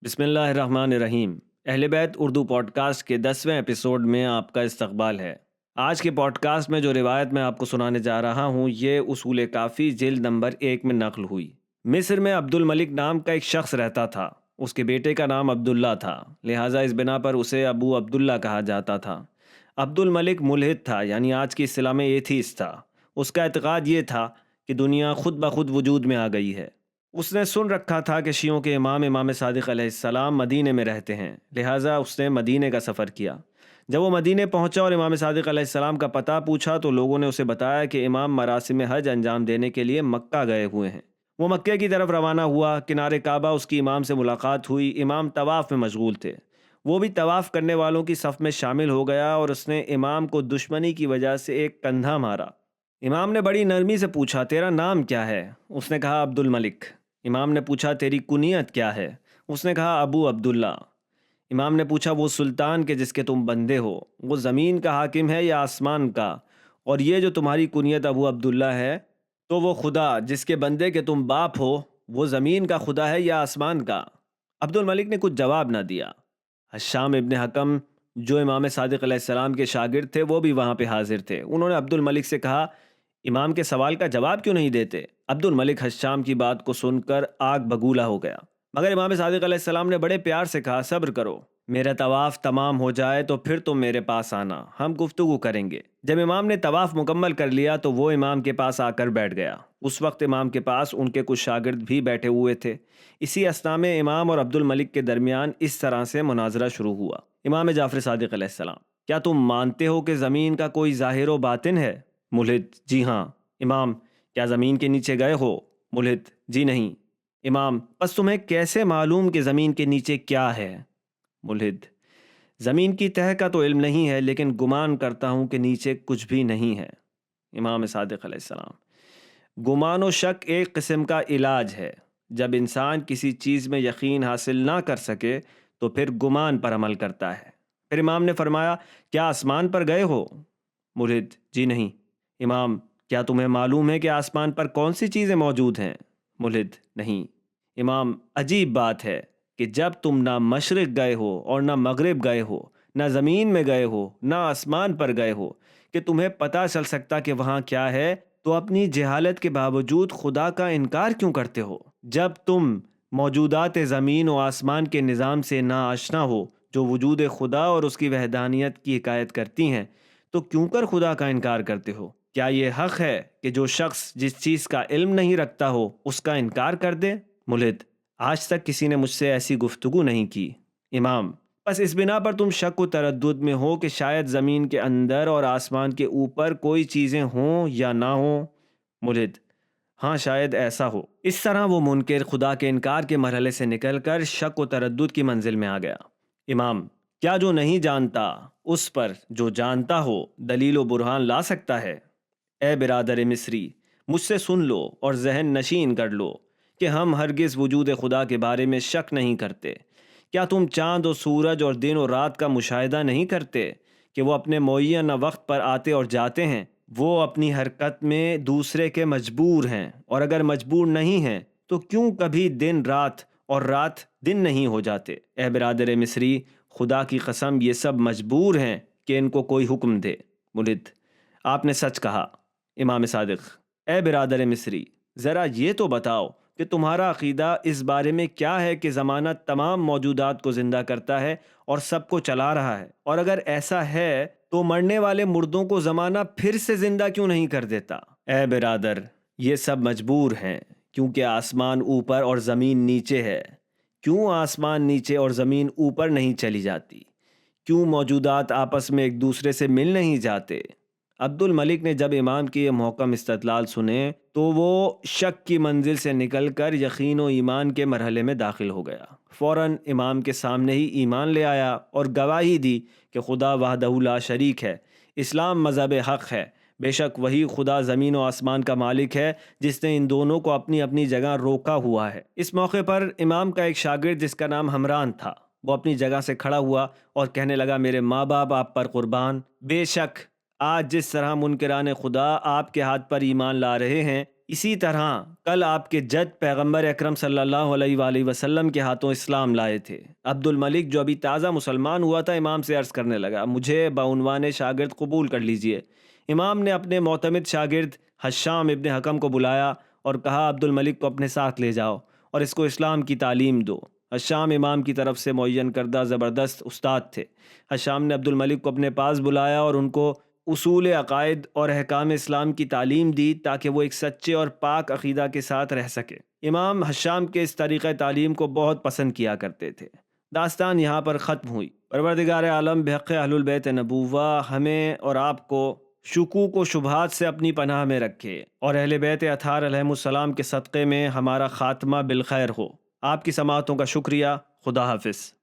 بسم اللہ الرحمن الرحیم۔ اہل بیت اردو پوڈ کاسٹ کے 10ویں ایپیسوڈ میں آپ کا استقبال ہے۔ آج کے پوڈ کاسٹ میں جو روایت میں آپ کو سنانے جا رہا ہوں یہ اصول کافی جلد نمبر 1 میں نقل ہوئی۔ مصر میں عبد الملک نام کا ایک شخص رہتا تھا۔ اس کے بیٹے کا نام عبداللہ تھا، لہٰذا اس بنا پر اسے ابو عبداللہ کہا جاتا تھا۔ عبد الملک ملحد تھا، یعنی آج کی اصطلاح میں ایتھیسٹ تھا۔ اس کا اعتقاد یہ تھا کہ دنیا خود بخود وجود میں آ گئی ہے۔ اس نے سن رکھا تھا کہ شیعوں کے امام صادق علیہ السلام مدینے میں رہتے ہیں، لہٰذا اس نے مدینے کا سفر کیا۔ جب وہ مدینے پہنچا اور امام صادق علیہ السلام کا پتہ پوچھا تو لوگوں نے اسے بتایا کہ امام مراسم حج انجام دینے کے لیے مکہ گئے ہوئے ہیں۔ وہ مکے کی طرف روانہ ہوا، کنارے کعبہ اس کی امام سے ملاقات ہوئی۔ امام طواف میں مشغول تھے، وہ بھی طواف کرنے والوں کی صف میں شامل ہو گیا اور اس نے امام کو دشمنی کی وجہ سے ایک کندھا مارا۔ امام نے بڑی نرمی سے پوچھا، تیرا نام کیا ہے؟ اس نے کہا عبد الملک۔ امام نے پوچھا، تیری کنیت کیا ہے؟ اس نے کہا ابو عبداللہ۔ امام نے پوچھا، وہ سلطان کے جس کے تم بندے ہو وہ زمین کا حاکم ہے یا آسمان کا؟ اور یہ جو تمہاری کنیت ابو عبداللہ ہے تو وہ خدا جس کے بندے کے تم باپ ہو وہ زمین کا خدا ہے یا آسمان کا؟ عبد الملک نے کچھ جواب نہ دیا۔ حشام ابن حکم جو امام صادق علیہ السلام کے شاگرد تھے وہ بھی وہاں پہ حاضر تھے۔ انہوں نے عبد الملک سے کہا، امام کے سوال کا جواب کیوں نہیں دیتے؟ عبد الملک حشام کی بات کو سن کر آگ بگولا ہو گیا، مگر امام صادق علیہ السلام نے بڑے پیار سے کہا، صبر کرو، میرا طواف تمام ہو جائے تو پھر تم میرے پاس آنا، ہم گفتگو کریں گے۔ جب امام نے طواف مکمل کر لیا تو وہ امام کے پاس آ کر بیٹھ گیا۔ اس وقت امام کے پاس ان کے کچھ شاگرد بھی بیٹھے ہوئے تھے۔ اسی اثنا میں امام اور عبد الملک کے درمیان اس طرح سے مناظرہ شروع ہوا۔ امام جعفر صادق علیہ السلام، کیا تم مانتے ہو کہ زمین کا کوئی ظاہر و باطن ہے؟ ملحد، جی ہاں۔ امام، کیا زمین کے نیچے گئے ہو؟ ملحد، جی نہیں۔ امام، پس تمہیں کیسے معلوم کہ زمین کے نیچے کیا ہے؟ ملحد، زمین کی تہہ کا تو علم نہیں ہے، لیکن گمان کرتا ہوں کہ نیچے کچھ بھی نہیں ہے۔ امام صادق علیہ السلام، گمان و شک ایک قسم کا علاج ہے۔ جب انسان کسی چیز میں یقین حاصل نہ کر سکے تو پھر گمان پر عمل کرتا ہے۔ پھر امام نے فرمایا، کیا آسمان پر گئے ہو؟ ملحد، جی نہیں۔ امام، کیا تمہیں معلوم ہے کہ آسمان پر کون سی چیزیں موجود ہیں؟ ملحد، نہیں۔ امام، عجیب بات ہے کہ جب تم نہ مشرق گئے ہو اور نہ مغرب گئے ہو، نہ زمین میں گئے ہو نہ آسمان پر گئے ہو کہ تمہیں پتہ چل سکتا کہ وہاں کیا ہے، تو اپنی جہالت کے باوجود خدا کا انکار کیوں کرتے ہو؟ جب تم موجودات زمین و آسمان کے نظام سے ناآشنا ہو جو وجود خدا اور اس کی وحدانیت کی حکایت کرتی ہیں، تو کیوں کر خدا کا انکار کرتے ہو؟ کیا یہ حق ہے کہ جو شخص جس چیز کا علم نہیں رکھتا ہو اس کا انکار کر دے؟ ملحد، آج تک کسی نے مجھ سے ایسی گفتگو نہیں کی۔ امام، بس اس بنا پر تم شک و تردد میں ہو کہ شاید زمین کے اندر اور آسمان کے اوپر کوئی چیزیں ہوں یا نہ ہوں؟ ملحد، ہاں شاید ایسا ہو۔ اس طرح وہ منکر خدا کے انکار کے مرحلے سے نکل کر شک و تردد کی منزل میں آ گیا۔ امام، کیا جو نہیں جانتا اس پر جو جانتا ہو دلیل و برہان لا سکتا ہے؟ اے برادر مصری، مجھ سے سن لو اور ذہن نشین کر لو کہ ہم ہرگز وجود خدا کے بارے میں شک نہیں کرتے۔ کیا تم چاند و سورج اور دن و رات کا مشاہدہ نہیں کرتے کہ وہ اپنے معینہ وقت پر آتے اور جاتے ہیں؟ وہ اپنی حرکت میں دوسرے کے مجبور ہیں، اور اگر مجبور نہیں ہیں تو کیوں کبھی دن رات اور رات دن نہیں ہو جاتے؟ اے برادر مصری، خدا کی قسم یہ سب مجبور ہیں کہ ان کو کوئی حکم دے۔ ملحد، آپ نے سچ کہا۔ امام صادق، اے برادر مصری، ذرا یہ تو بتاؤ کہ تمہارا عقیدہ اس بارے میں کیا ہے کہ زمانہ تمام موجودات کو زندہ کرتا ہے اور سب کو چلا رہا ہے، اور اگر ایسا ہے تو مرنے والے مردوں کو زمانہ پھر سے زندہ کیوں نہیں کر دیتا؟ اے برادر، یہ سب مجبور ہیں کیونکہ آسمان اوپر اور زمین نیچے ہے۔ کیوں آسمان نیچے اور زمین اوپر نہیں چلی جاتی؟ کیوں موجودات آپس میں ایک دوسرے سے مل نہیں جاتے؟ عبد الملک نے جب امام کی یہ محکم استدلال سنے تو وہ شک کی منزل سے نکل کر یقین و ایمان کے مرحلے میں داخل ہو گیا۔ فوراً امام کے سامنے ہی ایمان لے آیا اور گواہی دی کہ خدا وحدہ لا شریک ہے، اسلام مذہب حق ہے، بے شک وہی خدا زمین و آسمان کا مالک ہے جس نے ان دونوں کو اپنی اپنی جگہ روکا ہوا ہے۔ اس موقع پر امام کا ایک شاگرد جس کا نام حمران تھا وہ اپنی جگہ سے کھڑا ہوا اور کہنے لگا، میرے ماں باپ آپ پر قربان، بے شک آج جس طرح منکران خدا آپ کے ہاتھ پر ایمان لا رہے ہیں، اسی طرح کل آپ کے جد پیغمبر اکرم صلی اللہ علیہ وآلہ وسلم کے ہاتھوں اسلام لائے تھے۔ عبد الملک جو ابھی تازہ مسلمان ہوا تھا امام سے عرض کرنے لگا، مجھے بعنوان شاگرد قبول کر لیجئے۔ امام نے اپنے معتمد شاگرد حشام ابن حکم کو بلایا اور کہا عبد الملک کو اپنے ساتھ لے جاؤ اور اس کو اسلام کی تعلیم دو۔ حشام امام کی طرف سے معین کردہ زبردست استاد تھے۔ حشام نے عبد الملک کو اپنے پاس بلایا اور ان کو اصول عقائد اور احکام اسلام کی تعلیم دی تاکہ وہ ایک سچے اور پاک عقیدہ کے ساتھ رہ سکے۔ امام حشام کے اس طریقہ تعلیم کو بہت پسند کیا کرتے تھے۔ داستان یہاں پر ختم ہوئی۔ پروردگار عالم بحق اہل البیت نبوہ ہمیں اور آپ کو شکوک و شبہات سے اپنی پناہ میں رکھے اور اہل بیت اطہار علیہ السلام کے صدقے میں ہمارا خاتمہ بالخیر ہو۔ آپ کی سماعتوں کا شکریہ۔ خدا حافظ۔